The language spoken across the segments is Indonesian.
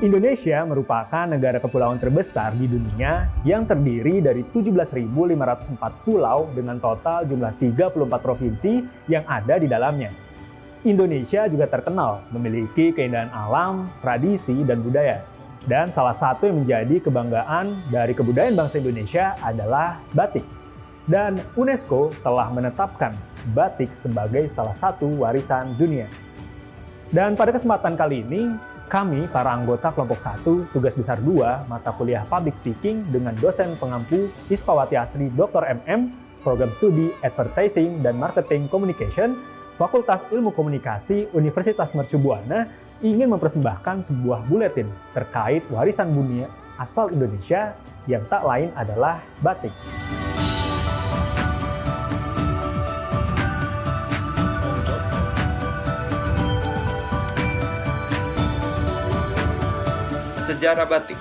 Indonesia merupakan negara kepulauan terbesar di dunia yang terdiri dari 17.504 pulau dengan total jumlah 34 provinsi yang ada di dalamnya. Indonesia juga terkenal memiliki keindahan alam, tradisi, dan budaya. Dan salah satu yang menjadi kebanggaan dari kebudayaan bangsa Indonesia adalah batik. Dan UNESCO telah menetapkan batik sebagai salah satu warisan dunia. Dan pada kesempatan kali ini, kami, para anggota kelompok 1, tugas besar 2, mata kuliah Public Speaking dengan dosen pengampu Ispawati Asri Dr. MM, program studi Advertising dan Marketing Communication, Fakultas Ilmu Komunikasi Universitas Mercu Buana, ingin mempersembahkan sebuah buletin terkait warisan dunia asal Indonesia yang tak lain adalah batik. Sejarah batik.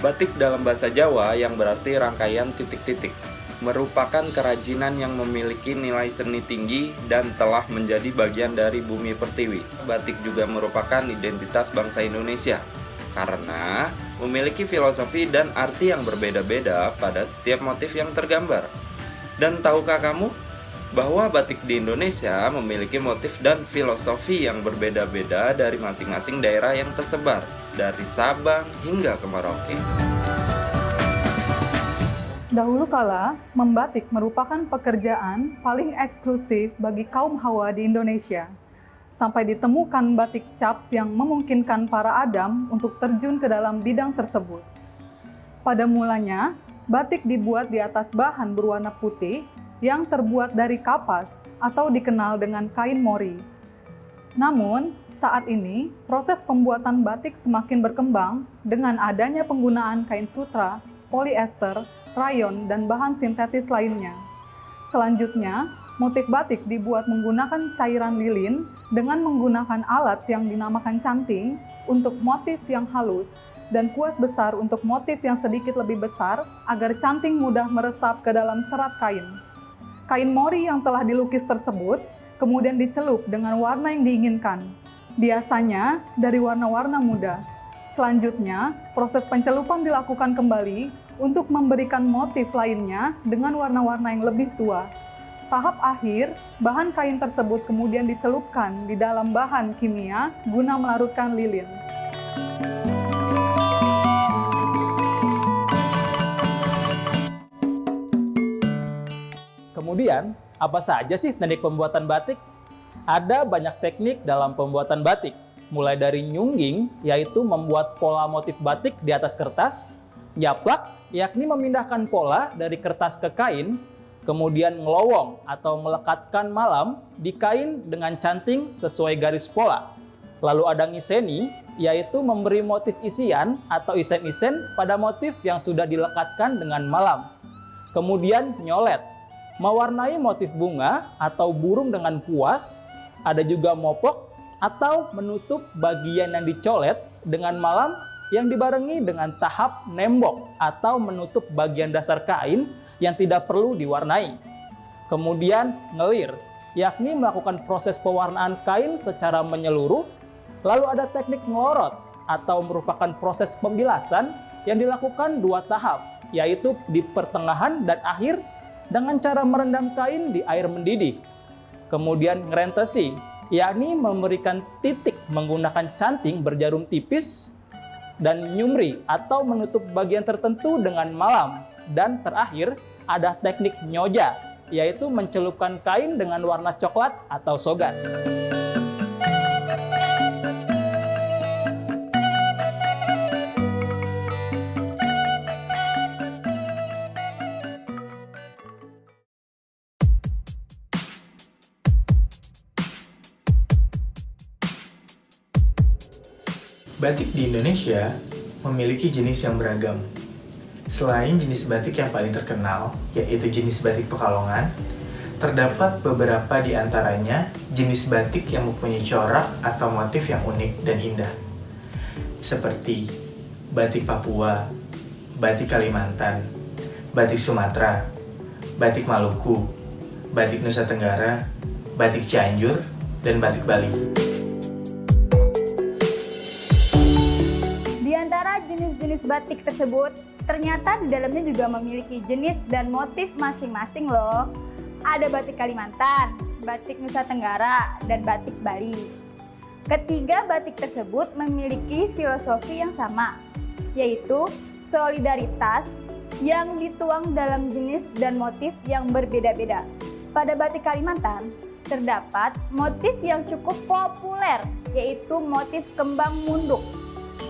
Batik dalam bahasa Jawa yang berarti rangkaian titik-titik merupakan kerajinan yang memiliki nilai seni tinggi dan telah menjadi bagian dari bumi pertiwi. Batik juga merupakan identitas bangsa Indonesia karena memiliki filosofi dan arti yang berbeda-beda pada setiap motif yang tergambar. Dan tahukah kamu bahwa batik di Indonesia memiliki motif dan filosofi yang berbeda-beda dari masing-masing daerah yang tersebar, dari Sabang hingga ke Merauke. Dahulu kala, membatik merupakan pekerjaan paling eksklusif bagi kaum Hawa di Indonesia. Sampai ditemukan batik cap yang memungkinkan para Adam untuk terjun ke dalam bidang tersebut. Pada mulanya, batik dibuat di atas bahan berwarna putih yang terbuat dari kapas atau dikenal dengan kain mori. Namun, saat ini proses pembuatan batik semakin berkembang dengan adanya penggunaan kain sutra, poliester, rayon, dan bahan sintetis lainnya. Selanjutnya, motif batik dibuat menggunakan cairan lilin dengan menggunakan alat yang dinamakan canting untuk motif yang halus dan kuas besar untuk motif yang sedikit lebih besar agar canting mudah meresap ke dalam serat kain. Kain mori yang telah dilukis tersebut kemudian dicelup dengan warna yang diinginkan, biasanya dari warna-warna muda. Selanjutnya, proses pencelupan dilakukan kembali untuk memberikan motif lainnya dengan warna-warna yang lebih tua. Tahap akhir, bahan kain tersebut kemudian dicelupkan di dalam bahan kimia guna melarutkan lilin. Kemudian, apa saja sih teknik pembuatan batik? Ada banyak teknik dalam pembuatan batik, mulai dari nyungging, yaitu membuat pola motif batik di atas kertas, nyaplak, yakni memindahkan pola dari kertas ke kain, kemudian ngelowong atau melekatkan malam di kain dengan canting sesuai garis pola. Lalu ada ngiseni, yaitu memberi motif isian atau isen-isen pada motif yang sudah dilekatkan dengan malam. Kemudian nyolet, mewarnai motif bunga atau burung dengan kuas. Ada juga mopok atau menutup bagian yang dicolet dengan malam yang dibarengi dengan tahap nembok atau menutup bagian dasar kain yang tidak perlu diwarnai. Kemudian ngelir, yakni melakukan proses pewarnaan kain secara menyeluruh. Lalu ada teknik ngelorot atau merupakan proses pembilasan yang dilakukan 2 tahap, yaitu di pertengahan dan akhir dengan cara merendam kain di air mendidih. Kemudian ngerentesi, yakni memberikan titik menggunakan canting berjarum tipis, dan nyumri atau menutup bagian tertentu dengan malam. Dan terakhir ada teknik nyoja, yaitu mencelupkan kain dengan warna coklat atau sogan. Batik di Indonesia memiliki jenis yang beragam. Selain jenis batik yang paling terkenal, yaitu jenis batik Pekalongan, terdapat beberapa di antaranya jenis batik yang mempunyai corak atau motif yang unik dan indah. Seperti batik Papua, batik Kalimantan, batik Sumatera, batik Maluku, batik Nusa Tenggara, batik Cianjur, dan batik Bali. jenis-jenis batik tersebut, ternyata di dalamnya juga memiliki jenis dan motif masing-masing loh. Ada batik Kalimantan, batik Nusa Tenggara, dan batik Bali. Ketiga batik tersebut memiliki filosofi yang sama, yaitu solidaritas yang dituang dalam jenis dan motif yang berbeda-beda. Pada batik Kalimantan, terdapat motif yang cukup populer, yaitu motif kembang munduk.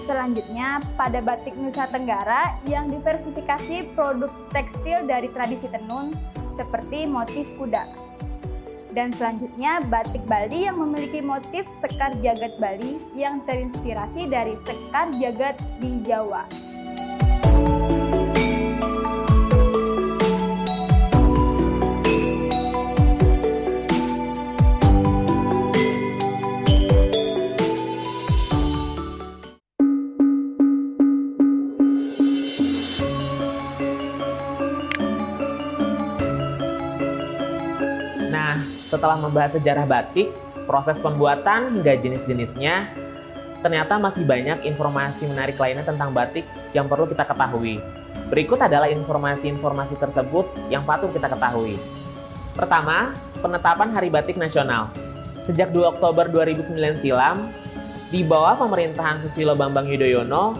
Selanjutnya, pada batik Nusa Tenggara yang diversifikasi produk tekstil dari tradisi tenun, seperti motif kuda. Dan selanjutnya, batik Bali yang memiliki motif sekar jagat Bali yang terinspirasi dari sekar jagat di Jawa. Setelah membahas sejarah batik, proses pembuatan hingga jenis-jenisnya, ternyata masih banyak informasi menarik lainnya tentang batik yang perlu kita ketahui. Berikut adalah informasi-informasi tersebut yang patut kita ketahui. Pertama, penetapan Hari Batik Nasional. Sejak 2 Oktober 2009 silam, di bawah pemerintahan Susilo Bambang Yudhoyono,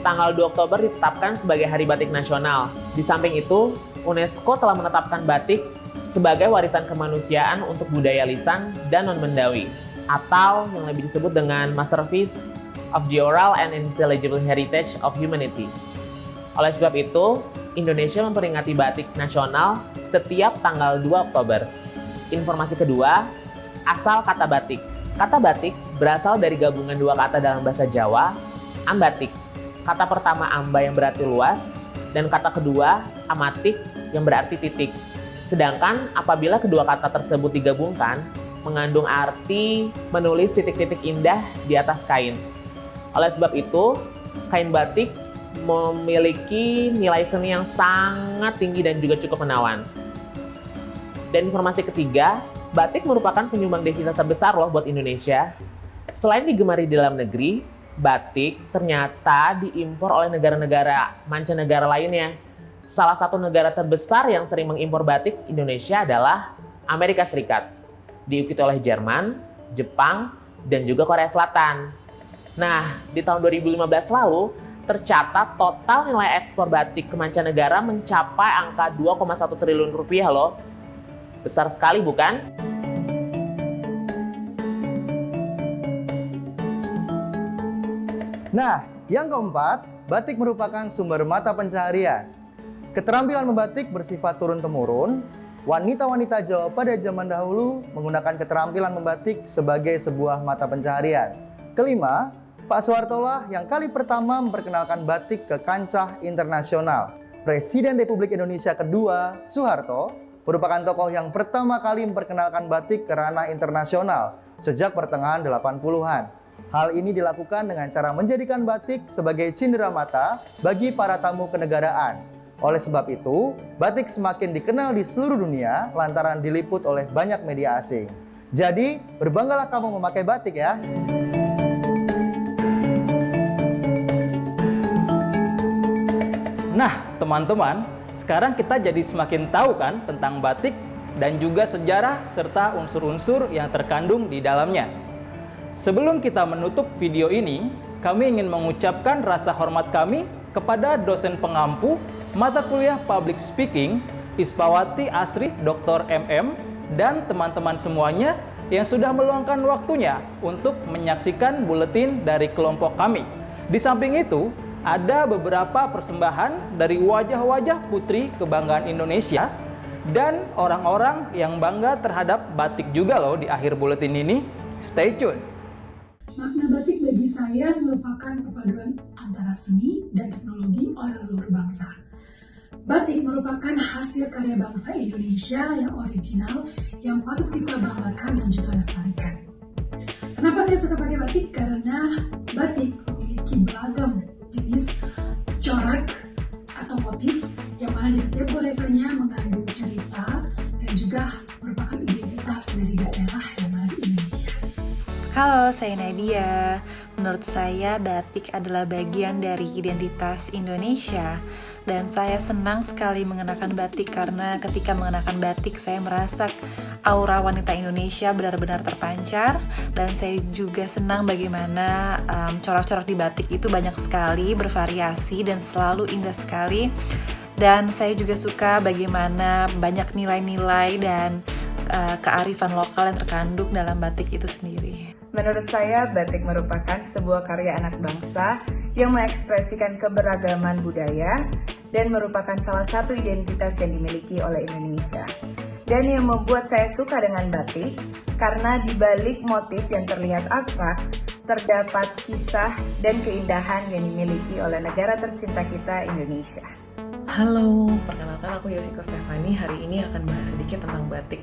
tanggal 2 Oktober ditetapkan sebagai Hari Batik Nasional. Di samping itu, UNESCO telah menetapkan batik sebagai warisan kemanusiaan untuk budaya lisan dan non-bendawi, atau yang lebih disebut dengan Masterpiece of the Oral and Intelligible Heritage of Humanity. Oleh sebab itu, Indonesia memperingati batik nasional setiap tanggal 2 Oktober. Informasi kedua, asal kata batik. Kata batik berasal dari gabungan dua kata dalam bahasa Jawa, ambatik. Kata pertama amba yang berarti luas, dan kata kedua amatik yang berarti titik. Sedangkan apabila kedua kata tersebut digabungkan, mengandung arti menulis titik-titik indah di atas kain. Oleh sebab itu, kain batik memiliki nilai seni yang sangat tinggi dan juga cukup menawan. Dan informasi ketiga, batik merupakan penyumbang devisa terbesar loh buat Indonesia. Selain digemari di dalam negeri, batik ternyata diimpor oleh negara-negara mancanegara lainnya. Salah satu negara terbesar yang sering mengimpor batik Indonesia adalah Amerika Serikat, diikuti oleh Jerman, Jepang, dan juga Korea Selatan. Nah, di tahun 2015 lalu, tercatat total nilai ekspor batik ke mancanegara mencapai angka 2,1 triliun rupiah loh. Besar sekali bukan? Nah, yang keempat, batik merupakan sumber mata pencaharian. Keterampilan membatik bersifat turun-temurun. Wanita-wanita Jawa pada zaman dahulu menggunakan keterampilan membatik sebagai sebuah mata pencaharian. Kelima, Pak Soeharto lah yang kali pertama memperkenalkan batik ke kancah internasional. Presiden Republik Indonesia kedua, Soeharto, merupakan tokoh yang pertama kali memperkenalkan batik ke ranah internasional sejak pertengahan 80-an. Hal ini dilakukan dengan cara menjadikan batik sebagai cindera mata bagi para tamu kenegaraan. Oleh sebab itu, batik semakin dikenal di seluruh dunia lantaran diliput oleh banyak media asing. Jadi, berbanggalah kamu memakai batik ya. Nah, teman-teman, sekarang kita jadi semakin tahu kan tentang batik dan juga sejarah serta unsur-unsur yang terkandung di dalamnya. Sebelum kita menutup video ini, kami ingin mengucapkan rasa hormat kami kepada dosen pengampu mata kuliah Public Speaking Ispawati Asri Dr. MM dan teman-teman semuanya yang sudah meluangkan waktunya untuk menyaksikan buletin dari kelompok kami. Di samping itu, ada beberapa persembahan dari wajah-wajah putri kebanggaan Indonesia dan orang-orang yang bangga terhadap batik juga loh di akhir buletin ini. Stay tune! Makna batik bagi saya merupakan perpaduan antara seni dan teknologi oleh leluhur bangsa. Batik merupakan hasil karya bangsa Indonesia yang original, yang patut kita banggakan dan juga lestarikan. Kenapa saya suka pakai batik? Karena batik memiliki beragam jenis corak atau motif yang mana di setiap goresannya mengandung cerita dan juga merupakan identitas dari daerah yang ada di Indonesia. Halo, saya Nadia. Menurut saya, batik adalah bagian dari identitas Indonesia. Dan saya senang sekali mengenakan batik karena ketika mengenakan batik saya merasa aura wanita Indonesia benar-benar terpancar. Dan saya juga senang bagaimana corak-corak di batik itu banyak sekali, bervariasi dan selalu indah sekali. Dan saya juga suka bagaimana banyak nilai-nilai dan kearifan lokal yang terkandung dalam batik itu sendiri. Menurut saya, batik merupakan sebuah karya anak bangsa yang mengekspresikan keberagaman budaya dan merupakan salah satu identitas yang dimiliki oleh Indonesia. Dan yang membuat saya suka dengan batik, karena di balik motif yang terlihat abstrak, terdapat kisah dan keindahan yang dimiliki oleh negara tercinta kita, Indonesia. Halo, perkenalkan aku Yosiko Stefani. Hari ini akan bahas sedikit tentang batik.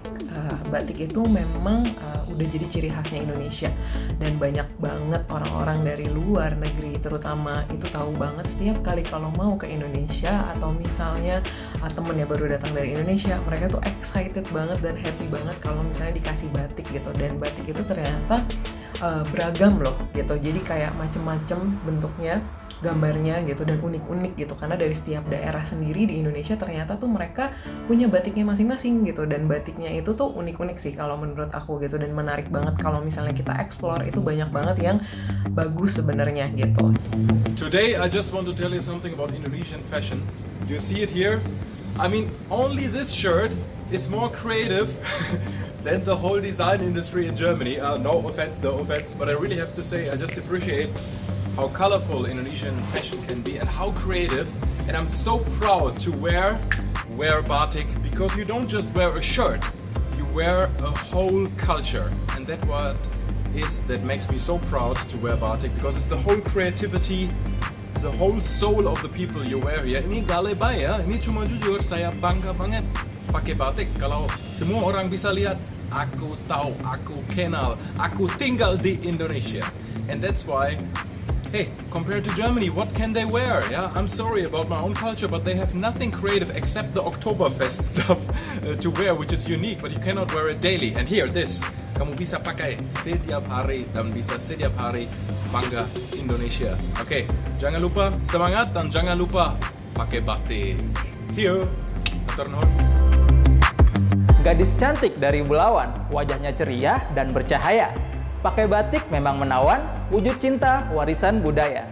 Batik itu memang udah jadi ciri khasnya Indonesia, dan banyak banget orang-orang dari luar negeri terutama itu tahu banget setiap kali kalau mau ke Indonesia atau misalnya temennya baru datang dari Indonesia, mereka tuh excited banget dan happy banget kalau misalnya dikasih batik gitu. Dan batik itu ternyata beragam loh gitu, jadi kayak macem-macem bentuknya, gambarnya gitu, dan unik-unik gitu, karena dari setiap daerah sendiri di Indonesia ternyata tuh mereka punya batiknya masing-masing gitu. Dan batiknya itu tuh unik-unik sih kalau menurut aku gitu, dan menarik banget kalau misalnya kita explore, itu banyak banget yang bagus sebenarnya gitu. Today I just want to tell you something about Indonesian fashion. You see it here? I mean, only this shirt is more creative than the whole design industry in Germany. No offense, but I really have to say I just appreciate how colorful Indonesian fashion can be and how creative. And I'm so proud to wear batik, because you don't just wear a shirt, you wear a whole culture. And that makes me so proud to wear batik, because it's the whole creativity, the whole soul of the people you wear here. Ini gak lebay ya, ini cuma jujur, saya bangga banget pakai batik. Kalau semua orang bisa lihat, aku tahu, aku kenal, aku tinggal di Indonesia. And that's why, hey, compared to Germany, what can they wear? Yeah, I'm sorry about my own culture, but they have nothing creative except the Oktoberfest stuff to wear, which is unique, but you cannot wear it daily. And here, this, kamu bisa pakai setiap hari dan bisa setiap hari bangga Indonesia. Oke, jangan lupa semangat dan jangan lupa pakai batik. See you. Atur nuhun. Gadis cantik dari Bulawan, wajahnya ceria dan bercahaya. Pakai batik memang menawan, wujud cinta, warisan budaya.